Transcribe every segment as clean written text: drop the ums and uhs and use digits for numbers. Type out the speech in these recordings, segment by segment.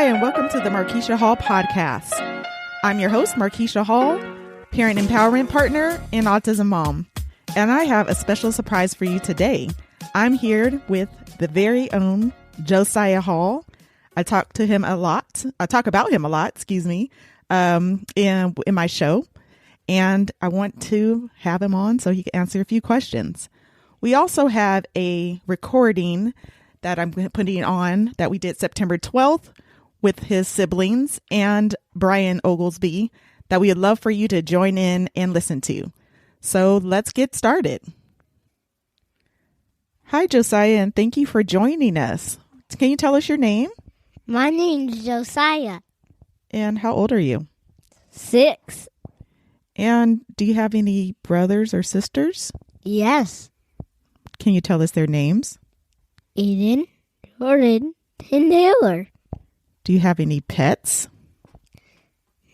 Hi, and welcome to the Markeisha Hall podcast. I'm your host, Markeisha Hall, parent empowerment partner and autism mom. And I have a special surprise for you today. I'm here with the very own Josiah Hall. I talk about him a lot, in my show. And I want to have him on so he can answer a few questions. We also have a recording that I'm putting on that we did September 12th with his siblings and Brian Oglesby that we would love for you to join in and listen to. So let's get started. Hi, Josiah, and thank you for joining us. Can you tell us your name? My name's Josiah. And how old are you? 6. And do you have any brothers or sisters? Yes. Can you tell us their names? Aiden, Jordan, and Taylor. Do you have any pets?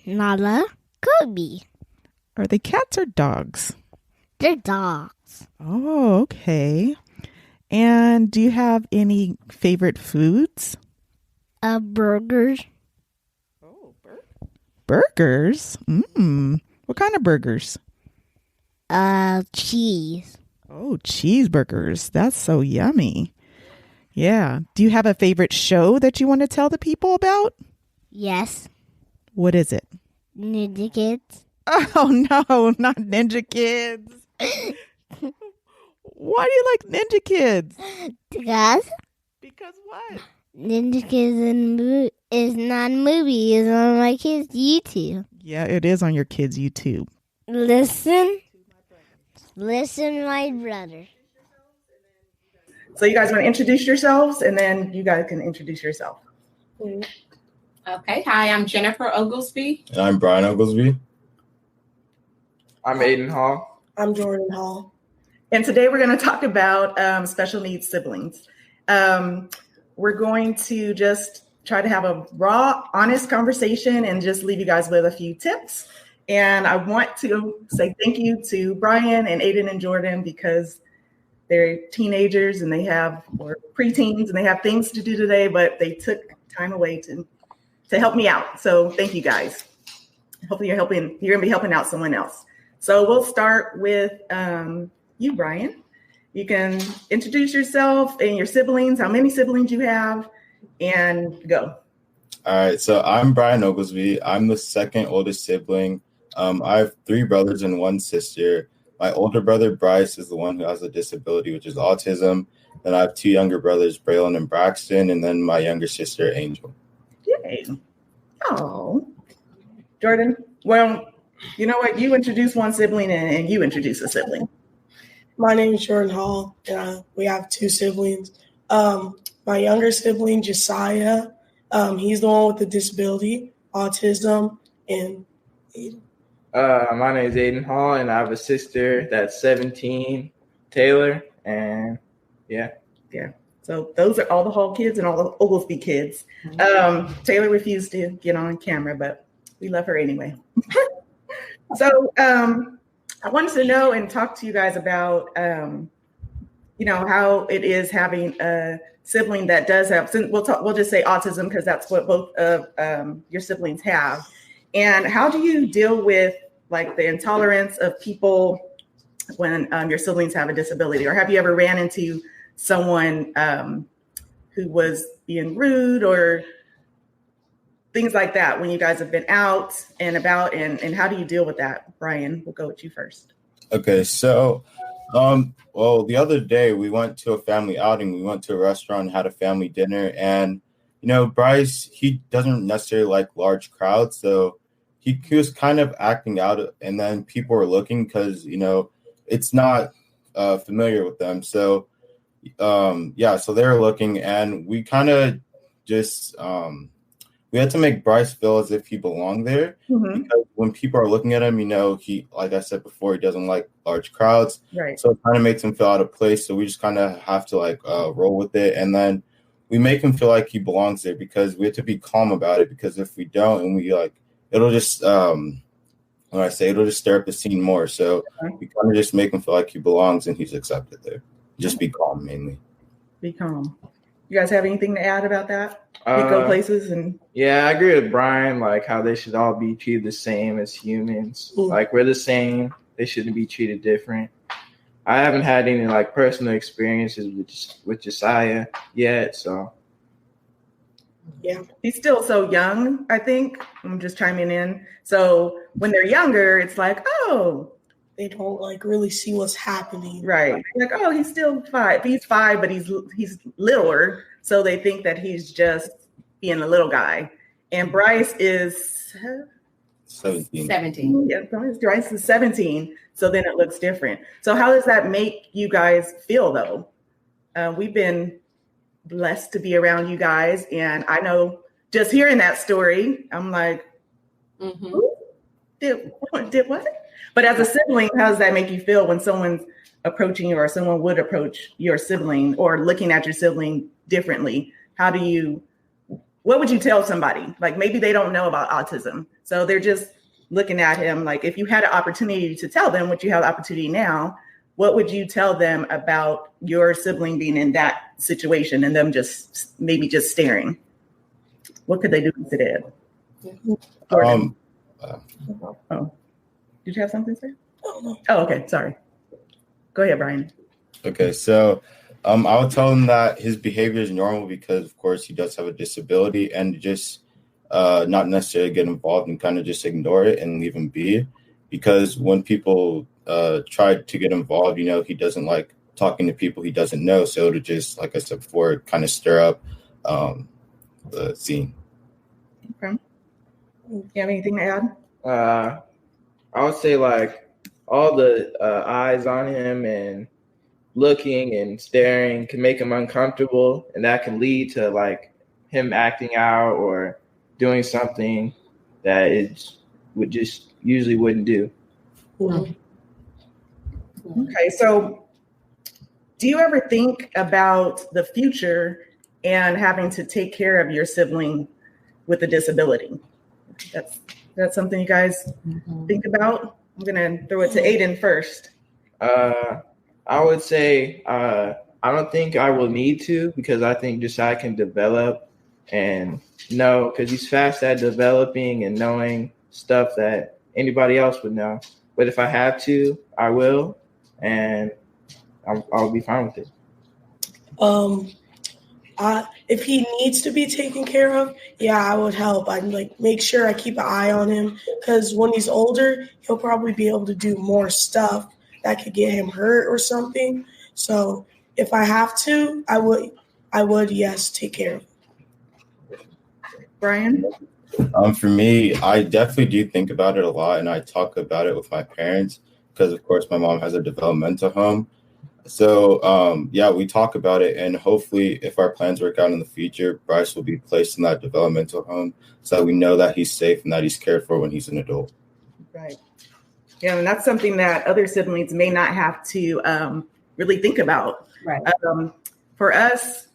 Nala, Kobe. Are they cats or dogs? They're dogs. Oh, okay. And do you have any favorite foods? Burgers. Oh, burgers? What kind of burgers? Cheese. Oh, cheeseburgers. That's so yummy. Yeah. Do you have a favorite show that you want to tell the people about? Yes. What is it? Ninja Kids. Oh, no, not Ninja Kids. Why do you like Ninja Kids? Because what? Ninja Kids is not a movie. It's on my kids' YouTube. Yeah, it is on your kids' YouTube. Listen, my brother. So you guys want to introduce yourselves, and then you guys can introduce yourself. Okay. Hi, I'm Jennifer Oglesby. And I'm Brian Oglesby. I'm Aiden Hall. I'm Jordan Hall. And today we're going to talk about special needs siblings. We're going to just try to have a raw, honest conversation and just leave you guys with a few tips. And I want to say thank you to Brian and Aiden and Jordan because they're teenagers and or preteens and they have things to do today, but they took time away to help me out. So thank you guys. Hopefully you're going to be helping out someone else. So we'll start with you, Brian. You can introduce yourself and your siblings, how many siblings you have, and go. All right. So I'm Brian Oglesby. I'm the second oldest sibling. I have 3 brothers and 1 sister. My older brother, Bryce, is the one who has a disability, which is autism. Then I have 2 younger brothers, Braylon and Braxton, and then my younger sister, Angel. Yay. Oh, Jordan. Well, you know what? You introduce one sibling and you introduce a sibling. My name is Jordan Hall, and we have 2 siblings. My younger sibling, Josiah, he's the one with the disability, autism, and My name is Aiden Hall, and I have a sister that's 17, Taylor, and yeah. So those are all the Hall kids and all the Oglesby kids. Taylor refused to get on camera, but we love her anyway. So I wanted to know and talk to you guys about, how it is having a sibling that does have. We'll just say autism because that's what both of your siblings have. And how do you deal with like the intolerance of people when your siblings have a disability? Or have you ever ran into someone who was being rude or things like that when you guys have been out and about? And how do you deal with that? Brian, we'll go with you first. Okay. So, the other day we went to a family outing. We went to a restaurant and had a family dinner. And, Bryce, he doesn't necessarily like large crowds. So he was kind of acting out, and then people were looking because, it's not familiar with them. So, so they were looking, and we kind of just we had to make Bryce feel as if he belonged there. Mm-hmm. Because when people are looking at him, he, like I said before, he doesn't like large crowds. Right. So it kind of makes him feel out of place. So we just kind of have to roll with it. And then we make him feel like he belongs there because we have to be calm about it. Because if we don't, and we it'll just, it'll just stir up the scene more. So we kind of just make him feel like he belongs and he's accepted there. Just be calm, mainly. Be calm. You guys have anything to add about that? We go places and Yeah, I agree with Brian, like how they should all be treated the same as humans. Like we're the same. They shouldn't be treated different. I haven't had any like personal experiences with Josiah yet, so yeah, he's still so young. I think I'm just chiming in. So when they're younger, it's like, oh, they don't like really see what's happening. Right. Like, oh, he's still 5. He's 5, but he's littler. So they think that he's just being a little guy. And Bryce is 17. Yeah, Bryce is 17. So then it looks different. So how does that make you guys feel, though? We've been blessed to be around you guys. And I know just hearing that story, I'm like, who did what? But as a sibling, how does that make you feel when someone's approaching you or someone would approach your sibling or looking at your sibling differently? What would you tell somebody? Like maybe they don't know about autism. So they're just looking at him. Like if you had an opportunity to tell them what you have the opportunity now, what would you tell them about your sibling being in that situation and them just staring? What could they do instead? Did you have something to say? Oh, okay. Sorry. Go ahead, Brian. Okay, so I would tell him that his behavior is normal because, of course, he does have a disability, and just not necessarily get involved and kind of just ignore it and leave him be. Because when people try to get involved, he doesn't like talking to people he doesn't know. So to just, like I said before, kind of stir up the scene. Okay. You have anything to add? I would say like all the eyes on him and looking and staring can make him uncomfortable, and that can lead to like him acting out or doing something that would just usually wouldn't do. Okay, so do you ever think about the future and having to take care of your sibling with a disability? That's something you guys think about? I'm going to throw it to Aiden first. I would say I don't think I will need to, because I think Josiah can develop and know, because he's fast at developing and knowing stuff that anybody else would know. But if I have to, I will, and I'll be fine with it. If he needs to be taken care of, I would help. I'd make sure I keep an eye on him, because when he's older, he'll probably be able to do more stuff that could get him hurt or something. So if I have to, I would, yes, take care of him. Brian? For me, I definitely do think about it a lot, and I talk about it with my parents because, of course, my mom has a developmental home. So, we talk about it, and hopefully if our plans work out in the future, Bryce will be placed in that developmental home so that we know that he's safe and that he's cared for when he's an adult. Right. Yeah, and that's something that other siblings may not have to really think about. Right. For us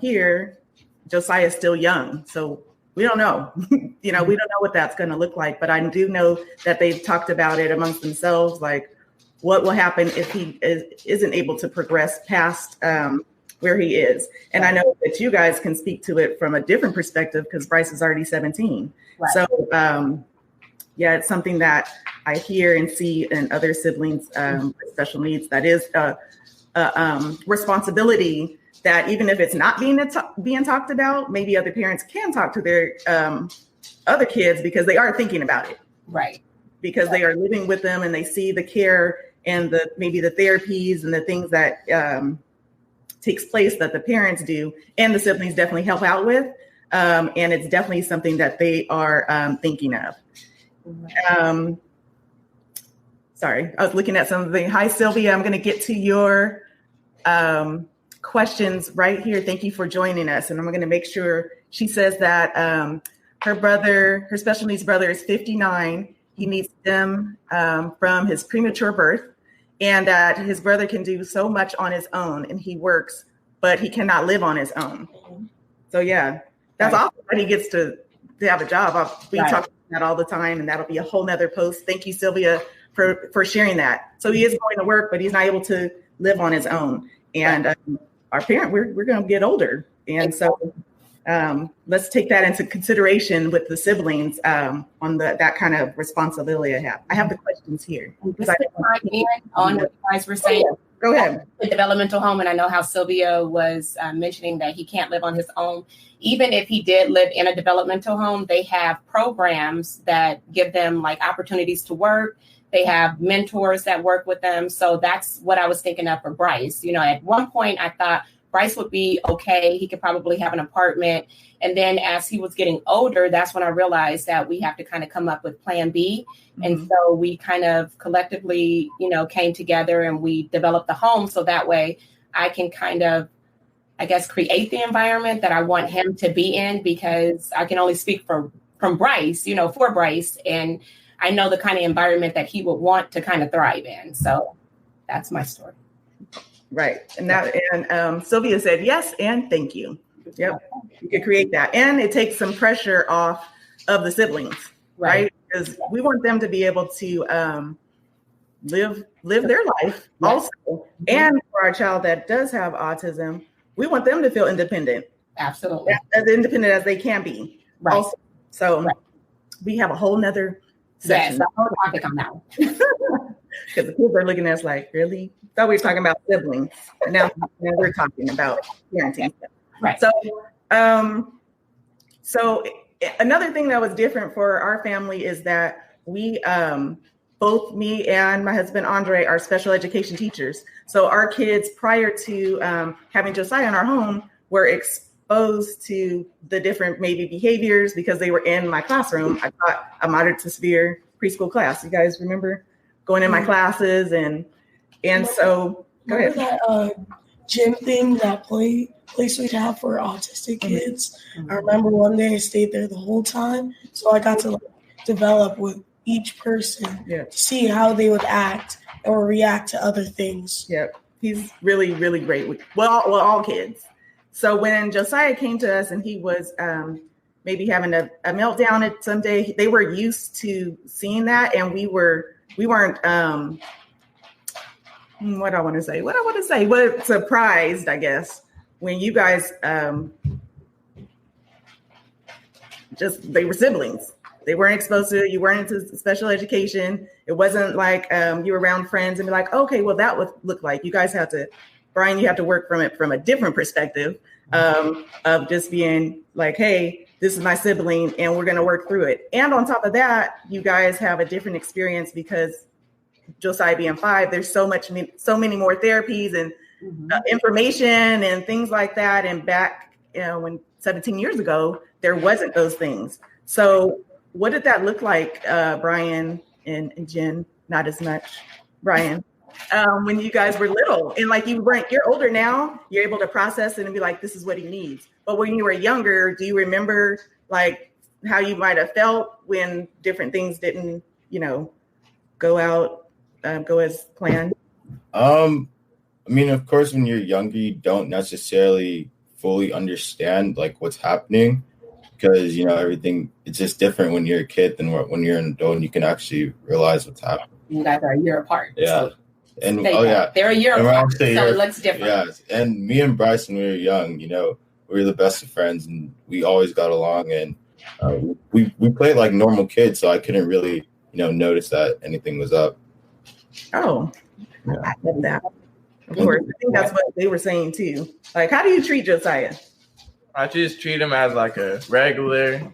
here, Josiah is still young, so we don't know. We don't know what that's going to look like, but I do know that they've talked about it amongst themselves, like, what will happen if he isn't able to progress past where he is? And I know that you guys can speak to it from a different perspective because Bryce is already 17. Right. So, it's something that I hear and see in other siblings with special needs. That is a responsibility that even if it's not being talked about, maybe other parents can talk to their other kids because they are thinking about it. Right. Because they are living with them and they see the care and maybe the therapies and the things that takes place that the parents do and the siblings definitely help out with. And it's definitely something that they are thinking of. Sorry, I was looking at something. Hi, Sylvia. I'm going to get to your questions right here. Thank you for joining us. And I'm going to make sure she says that her special needs brother is 59. He needs them from his premature birth, and that his brother can do so much on his own, and he works, but he cannot live on his own. So that's awesome that he gets to have a job. We talk about that all the time, and that'll be a whole nother post. Thank you, Sylvia, for sharing that. So he is going to work, but he's not able to live on his own. And our parent, we're going to get older. And so let's take that into consideration with the siblings on that kind of responsibility I have. I have the questions here. Just to chime in on what you guys were saying. Go ahead. The developmental home, and I know how Sylvia was mentioning that he can't live on his own. Even if he did live in a developmental home, they have programs that give them like opportunities to work. They have mentors that work with them. So that's what I was thinking of for Bryce. You know, at one point I thought Bryce would be okay. He could probably have an apartment. And then as he was getting older, that's when I realized that we have to kind of come up with plan B. Mm-hmm. And so we kind of collectively, you know, came together and we developed the home. So that way I can kind of, I guess, create the environment that I want him to be in, because I can only speak from Bryce, you know, for Bryce. And I know the kind of environment that he would want to kind of thrive in. So that's my story. Right. And Sylvia said, yes, and thank you. Yep. You could create that. And it takes some pressure off of the siblings, right? Because we want them to be able to live their life also. And for our child that does have autism, we want them to feel independent. Absolutely. As independent as they can be. Right. Also. So we have a whole nother section. Yes, a whole topic on that one. Because the kids are looking at us like, really? Thought we were talking about siblings. And now we're talking about parenting. Right. So another thing that was different for our family is that we, both me and my husband, Andre, are special education teachers. So our kids, prior to having Josiah in our home, were exposed to the different maybe behaviors because they were in my classroom. I taught a moderate to severe preschool class. You guys remember going in my classes and so go ahead. That gym thing, that place we'd have for autistic kids. Mm-hmm. I remember one day I stayed there the whole time, so I got to develop with each person to see how they would act or react to other things. Yep, he's really, really great with all kids. So when Josiah came to us and he was maybe having a meltdown at some day, they were used to seeing that, and we weren't. What I want to say? What surprised, I guess, when you guys they were siblings. They weren't exposed to it. You weren't into special education. It wasn't like you were around friends and be like, okay, well, that would look like. You guys have to, Brian, you have to work from it from a different perspective of just being like, hey, this is my sibling and we're going to work through it. And on top of that, you guys have a different experience because Josiah being 5, there's so many more therapies and information and things like that. And back, when 17 years ago, there wasn't those things. So what did that look like, Brian and Jen? Not as much, Brian, when you guys were little and like you're older now, you're able to process it and be like, this is what he needs. But when you were younger, do you remember like how you might have felt when different things didn't, go as planned? I mean, of course, when you're younger, you don't necessarily fully understand like what's happening because, everything, it's just different when you're a kid than when you're an adult and you can actually realize what's happening. You guys are a year apart. Yeah. So and they're a year apart, so it looks different. Yes. And me and Bryce, when we were young, we were the best of friends and we always got along and we played like normal kids. So I couldn't really, notice that anything was up. Oh, yeah. I love that. Of course. I think that's what they were saying too. Like, how do you treat Josiah? I just treat him as like a regular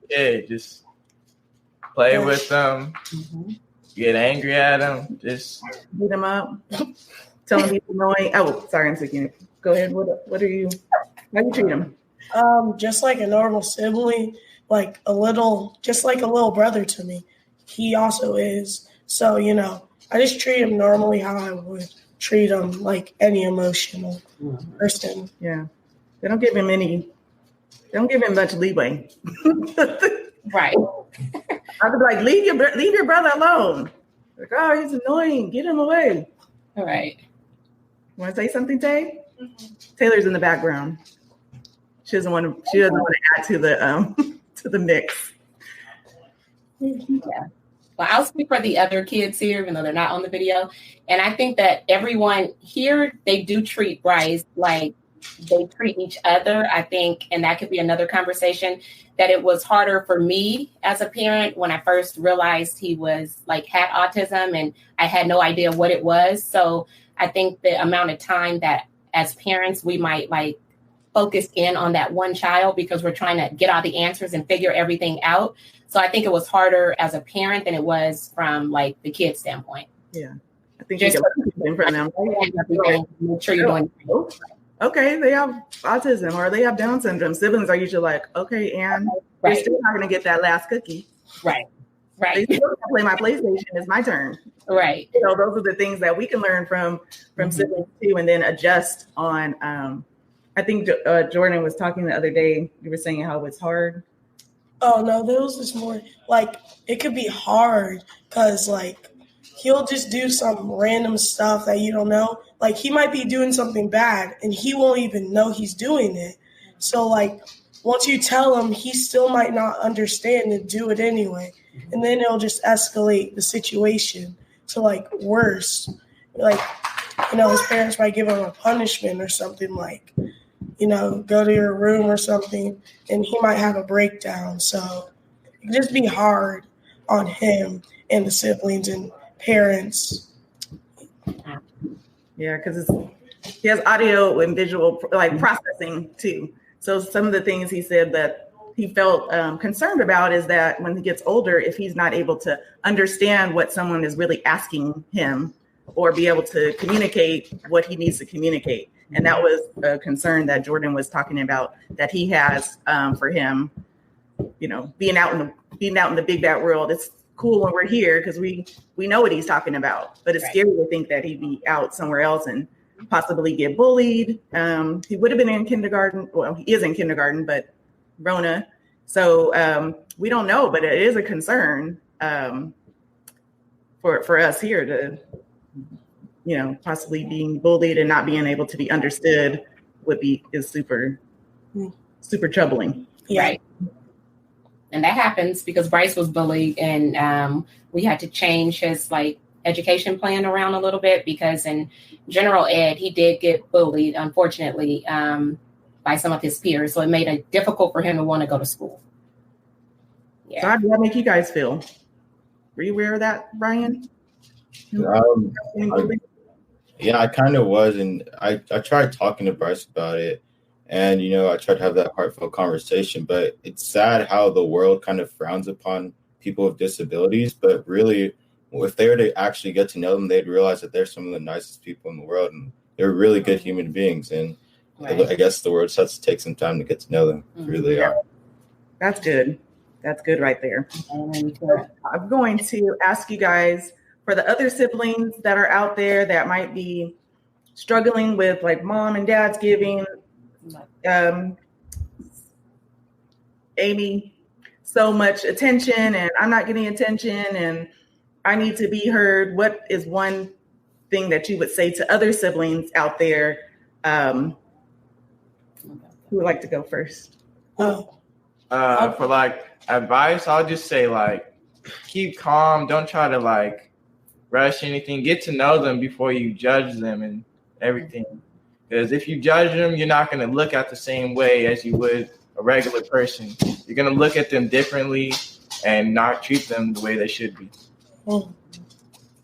kid. Just play with him, get angry at him, just beat him up, tell him he's annoying. Oh, sorry, I'm speaking. Go ahead. How do you treat him? Just like a normal sibling, just like a little brother to me. He also is. So, I just treat him normally how I would treat him like any emotional person. Yeah. They don't give him much leeway. Right. I could be like, leave your brother alone. Like, oh, he's annoying. Get him away. All right. Want to say something, Tay? Taylor's in the background. She doesn't want to add to the mix. Yeah. Well, I'll speak for the other kids here, even though they're not on the video. And I think that everyone here, they do treat Bryce like they treat each other, I think, and that could be another conversation, that it was harder for me as a parent when I first realized he was had autism and I had no idea what it was. So I think the amount of time that as parents, we might focus in on that one child because we're trying to get all the answers and figure everything out. So I think it was harder as a parent than it was from the kid's standpoint. Yeah. I think you can learn from them. Make sure you're doing okay, they have autism or they have Down syndrome. Siblings are usually like, okay, and they're still not going to get that last cookie. Right. They still gonna play my PlayStation. It's my turn. Right. So those are the things that we can learn from siblings too, and then adjust on. I think Jordan was talking the other day. You were saying how it's hard. Oh no, there was just more it could be hard because he'll just do some random stuff that you don't know. He might be doing something bad and he won't even know he's doing it. So once you tell him, he still might not understand and do it anyway. And then it'll just escalate the situation to worse. His parents might give him a punishment or something go to your room or something, and he might have a breakdown. So it just be hard on him and the siblings and parents. Yeah, because he has audio and visual processing too. So some of the things he said that he felt concerned about is that when he gets older, if he's not able to understand what someone is really asking him or be able to communicate what he needs to communicate. And that was a concern that Jordan was talking about that he has for him, being out in the big bad world. It's cool when we're here because we know what he's talking about, but it's scary to think that he'd be out somewhere else and possibly get bullied. He would have been in kindergarten. Well, he is in kindergarten, but Rona. So we don't know, but it is a concern for us here to, possibly being bullied and not being able to be understood is super, super troubling. Yeah. Right. And that happens because Bryce was bullied and we had to change his education plan around a little bit because in general ed, he did get bullied, unfortunately, by some of his peers. So it made it difficult for him to want to go to school. Yeah. So how did that make you guys feel? Were you aware of that, Brian? Yeah, I kind of was. And I tried talking to Bryce about it. And, I tried to have that heartfelt conversation. But it's sad how the world kind of frowns upon people with disabilities. But really, if they were to actually get to know them, they'd realize that they're some of the nicest people in the world. And they're really good human beings. And I guess the world just has to take some time to get to know them. Really are. That's good. That's good right there. I'm going to ask you guys, for the other siblings that are out there that might be struggling with mom and dad's giving Amy so much attention and I'm not getting attention and I need to be heard. What is one thing that you would say to other siblings out there? Who would like to go first? For advice, I'll just say keep calm. Don't try to rush anything. Get to know them before you judge them and everything. Because if you judge them, you're not going to look at the same way as you would a regular person. You're going to look at them differently and not treat them the way they should be.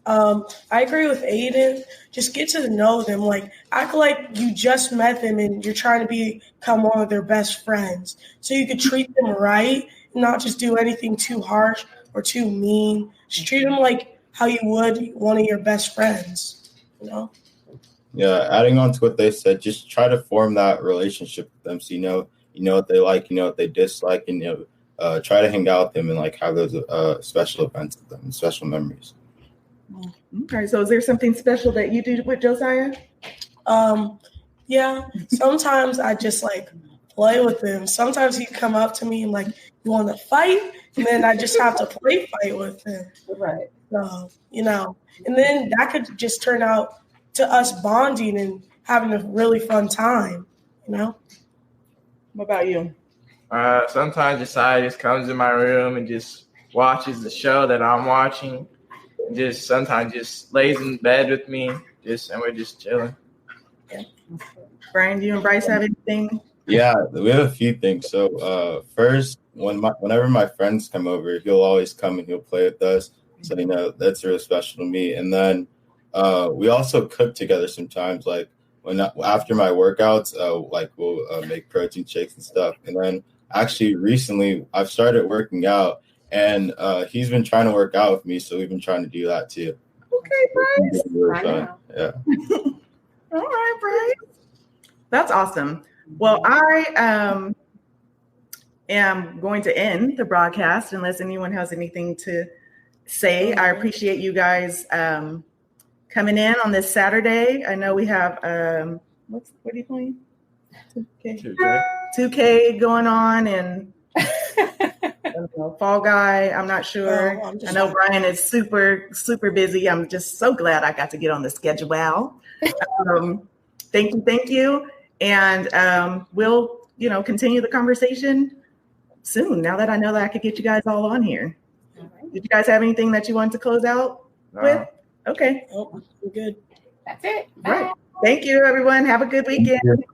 I agree with Aiden. Just get to know them. Act like you just met them and you're trying to become one of their best friends. So you could treat them right and not just do anything too harsh or too mean. Just treat them like how you would one of your best friends, Yeah, adding on to what they said, just try to form that relationship with them so you know what they like, what they dislike, and try to hang out with them and have those special events with them, special memories. Okay, so is there something special that you do with Josiah? Yeah, sometimes I just play with him. Sometimes he come up to me and you want to fight, and then I just have to fight with him. Right. So, and then that could just turn out to us bonding and having a really fun time, What about you? Sometimes Josiah just comes in my room and just watches the show that I'm watching. And sometimes just lays in bed with me, and we're just chilling. Yeah. Brian, do you and Bryce have anything? Yeah, we have a few things. So first, whenever my friends come over, he'll always come and he'll play with us. So that's really special to me. And then we also cook together sometimes. Like after my workouts, like we'll make protein shakes and stuff. And then actually recently I've started working out, and he's been trying to work out with me, so we've been trying to do that too. Okay, Bryce. I know. Yeah. All right, Bryce. That's awesome. Well, I am going to end the broadcast unless anyone has anything to say. I appreciate you guys coming in on this Saturday. I know we have what are you playing? 2K going on, and Fall Guy. I'm not sure. I know Brian is super busy. I'm just so glad I got to get on the schedule. Thank you. And we'll, continue the conversation soon. Now that I know that I could get you guys all on here. Did you guys have anything that you wanted to close out with? Okay. Oh, we're good. That's it. Bye. Right. Thank you, everyone. Have a good weekend.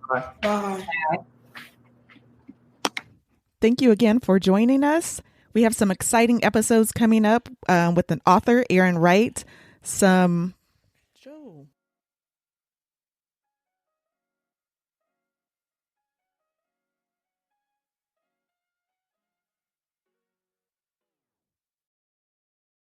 Bye. Thank you again for joining us. We have some exciting episodes coming up with an author, Aaron Wright, some